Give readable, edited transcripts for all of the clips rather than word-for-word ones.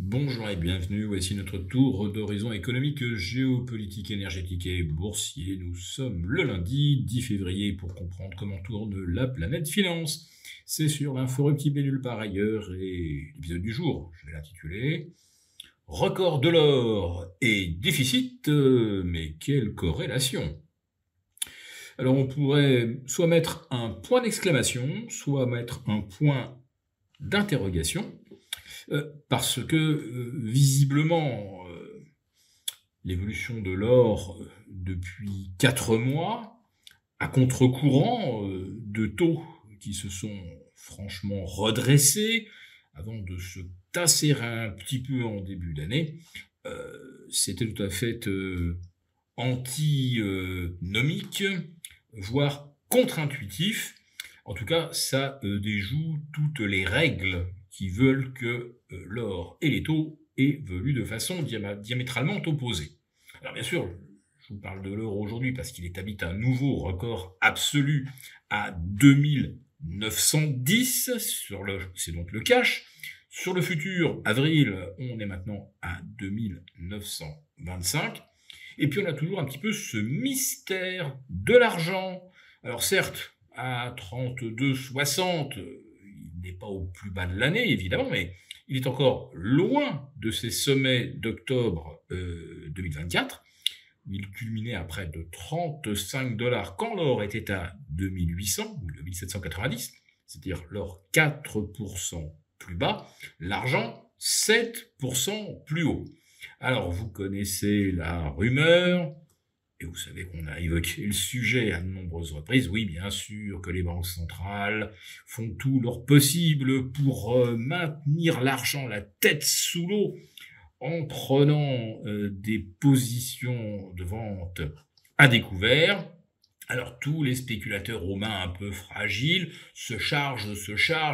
Bonjour et bienvenue, voici notre tour d'horizon économique, géopolitique, énergétique et boursier. Nous sommes le lundi 10 février pour comprendre comment tourne la planète finance. C'est sur l'inforruptible et nulle part ailleurs et l'épisode du jour, je vais l'intituler Record de l'or et déficit, mais quelle corrélation? Alors on pourrait soit mettre un point d'exclamation, soit mettre un point d'interrogation. Parce que visiblement, l'évolution de l'or depuis 4 mois, à contre-courant de taux qui se sont franchement redressés avant de se tasser un petit peu en début d'année, c'était tout à fait antinomique, voire contre-intuitif. En tout cas, ça déjoue toutes les règles qui veulent que l'or et les taux évoluent de façon diamétralement opposée. Alors bien sûr, je vous parle de l'or aujourd'hui parce qu'il établit un nouveau record absolu à 2910, c'est donc le cash. Sur le futur, avril, on est maintenant à 2925. Et puis on a toujours un petit peu ce mystère de l'argent. Alors certes, à 32,60, il n'est pas au plus bas de l'année, évidemment, mais il est encore loin de ses sommets d'octobre 2024, où il culminait à près de 35 dollars quand l'or était à 2800 ou 2790, c'est-à-dire l'or 4% plus bas, l'argent 7% plus haut. Alors, vous connaissez la rumeur, et vous savez qu'on a évoqué le sujet à de nombreuses reprises. Oui, bien sûr que les banques centrales font tout leur possible pour maintenir l'argent la tête sous l'eau en prenant des positions de vente à découvert. Alors tous les spéculateurs aux mains un peu fragiles se chargent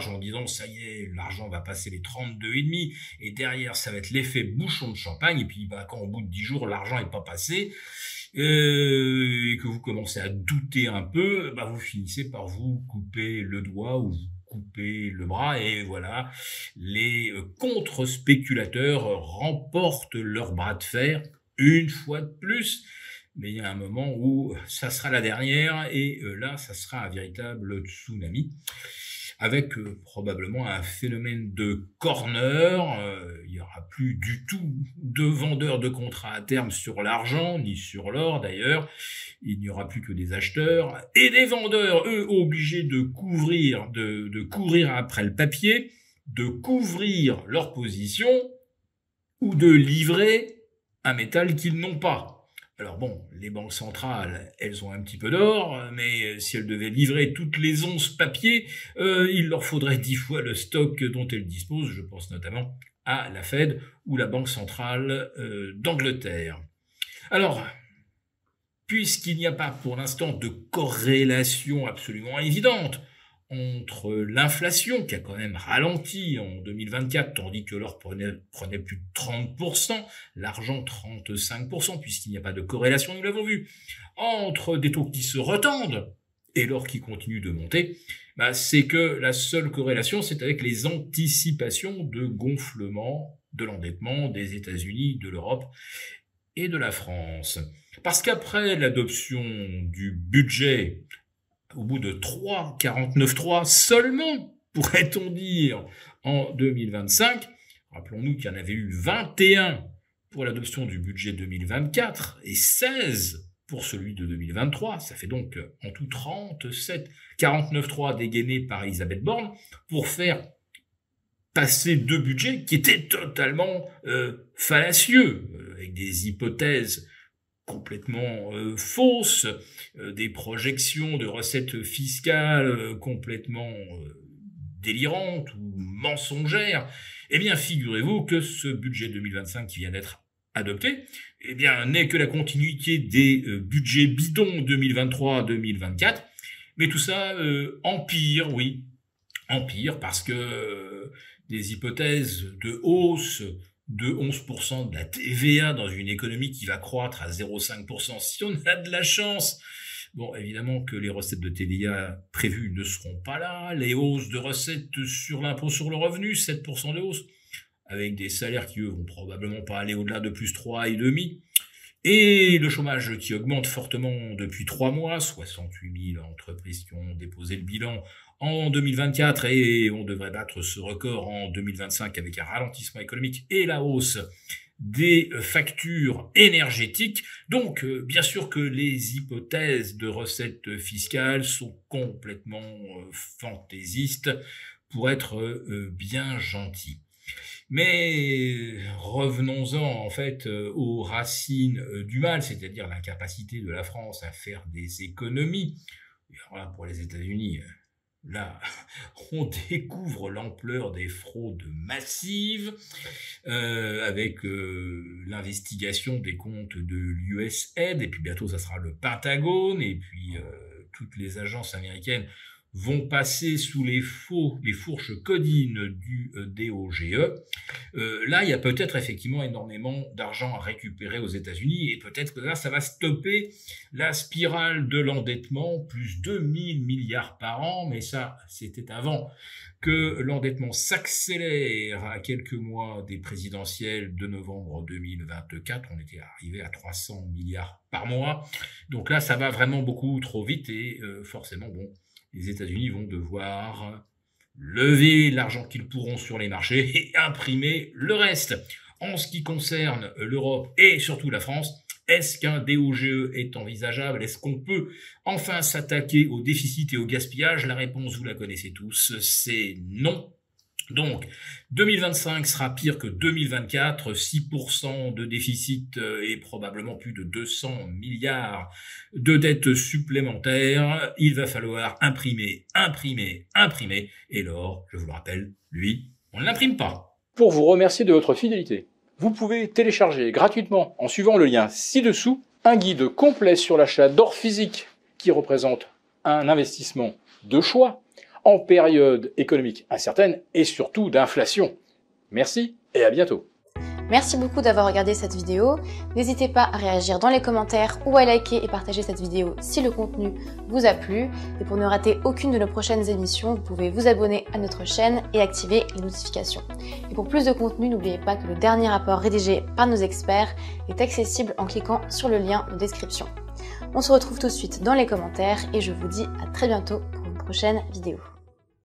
en disant ça y est, l'argent va passer les 32,5 et derrière ça va être l'effet bouchon de champagne et puis quand au bout de 10 jours l'argent n'est pas passé et que vous commencez à douter un peu, vous finissez par vous couper le doigt ou vous couper le bras et voilà, les contre-spéculateurs remportent leur bras de fer une fois de plus. Mais il y a un moment où ça sera la dernière et là, ça sera un véritable tsunami avec probablement un phénomène de corner. Il n'y aura plus du tout de vendeurs de contrats à terme sur l'argent, ni sur l'or d'ailleurs. Il n'y aura plus que des acheteurs et des vendeurs, eux, obligés de courir après le papier, de couvrir leur position ou de livrer un métal qu'ils n'ont pas. Alors bon, les banques centrales, elles ont un petit peu d'or, mais si elles devaient livrer toutes les onces papier, il leur faudrait 10 fois le stock dont elles disposent. Je pense notamment à la Fed ou la Banque centrale d'Angleterre. Alors, puisqu'il n'y a pas pour l'instant de corrélation absolument évidente entre l'inflation, qui a quand même ralenti en 2024, tandis que l'or prenait plus de 30%, l'argent 35%, puisqu'il n'y a pas de corrélation, nous l'avons vu, entre des taux qui se retendent et l'or qui continue de monter, c'est que la seule corrélation, c'est avec les anticipations de gonflement de l'endettement des États-Unis, de l'Europe et de la France. Parce qu'après l'adoption du budget, au bout de 49,3 seulement, pourrait-on dire, en 2025, rappelons-nous qu'il y en avait eu 21 pour l'adoption du budget 2024 et 16 pour celui de 2023, ça fait donc en tout 37, 49,3 dégainés par Elisabeth Borne pour faire passer deux budgets qui étaient totalement fallacieux, avec des hypothèses complètement fausses, des projections de recettes fiscales complètement délirantes ou mensongères. Eh bien, figurez-vous que ce budget 2025 qui vient d'être adopté, n'est que la continuité des budgets bidons 2023-2024. Mais tout ça empire, oui, empire parce que des hypothèses de hausse de 11% de la TVA dans une économie qui va croître à 0,5%, si on a de la chance. Bon, évidemment que les recettes de TVA prévues ne seront pas là, les hausses de recettes sur l'impôt sur le revenu, 7% de hausse. avec des salaires qui, eux, vont probablement pas aller au-delà de plus 3,5. Et le chômage qui augmente fortement depuis 3 mois, 68 000 entreprises qui ont déposé le bilan en 2024 et on devrait battre ce record en 2025 avec un ralentissement économique et la hausse des factures énergétiques. Donc, bien sûr que les hypothèses de recettes fiscales sont complètement fantaisistes pour être bien gentils. Mais revenons-en en fait aux racines du mal, c'est-à-dire l'incapacité de la France à faire des économies. Et alors là, pour les États-Unis, là, on découvre l'ampleur des fraudes massives avec l'investigation des comptes de l'USAID, et puis bientôt ça sera le Pentagone, et puis toutes les agences américaines vont passer sous les fourches codines du DOGE. Là, il y a peut-être effectivement énormément d'argent à récupérer aux États-Unis et peut-être que là, ça va stopper la spirale de l'endettement, plus 2000 milliards par an, mais ça, c'était avant que l'endettement s'accélère à quelques mois des présidentielles de novembre 2024. On était arrivé à 300 milliards par mois. Donc là, ça va vraiment beaucoup trop vite et forcément, bon, les États-Unis vont devoir lever l'argent qu'ils pourront sur les marchés et imprimer le reste. En ce qui concerne l'Europe et surtout la France, est-ce qu'un DOGE est envisageable? Est-ce qu'on peut enfin s'attaquer au déficit et au gaspillage? La réponse, vous la connaissez tous, c'est non. Donc, 2025 sera pire que 2024, 6% de déficit et probablement plus de 200 milliards de dettes supplémentaires. Il va falloir imprimer. Et l'or, je vous le rappelle, lui, on ne l'imprime pas. Pour vous remercier de votre fidélité, vous pouvez télécharger gratuitement, en suivant le lien ci-dessous, un guide complet sur l'achat d'or physique qui représente un investissement de choix en période économique incertaine et surtout d'inflation. Merci et à bientôt. Merci beaucoup d'avoir regardé cette vidéo. N'hésitez pas à réagir dans les commentaires ou à liker et partager cette vidéo si le contenu vous a plu. Et pour ne rater aucune de nos prochaines émissions, vous pouvez vous abonner à notre chaîne et activer les notifications. Et pour plus de contenu, n'oubliez pas que le dernier rapport rédigé par nos experts est accessible en cliquant sur le lien de description. On se retrouve tout de suite dans les commentaires et je vous dis à très bientôt pour une prochaine vidéo.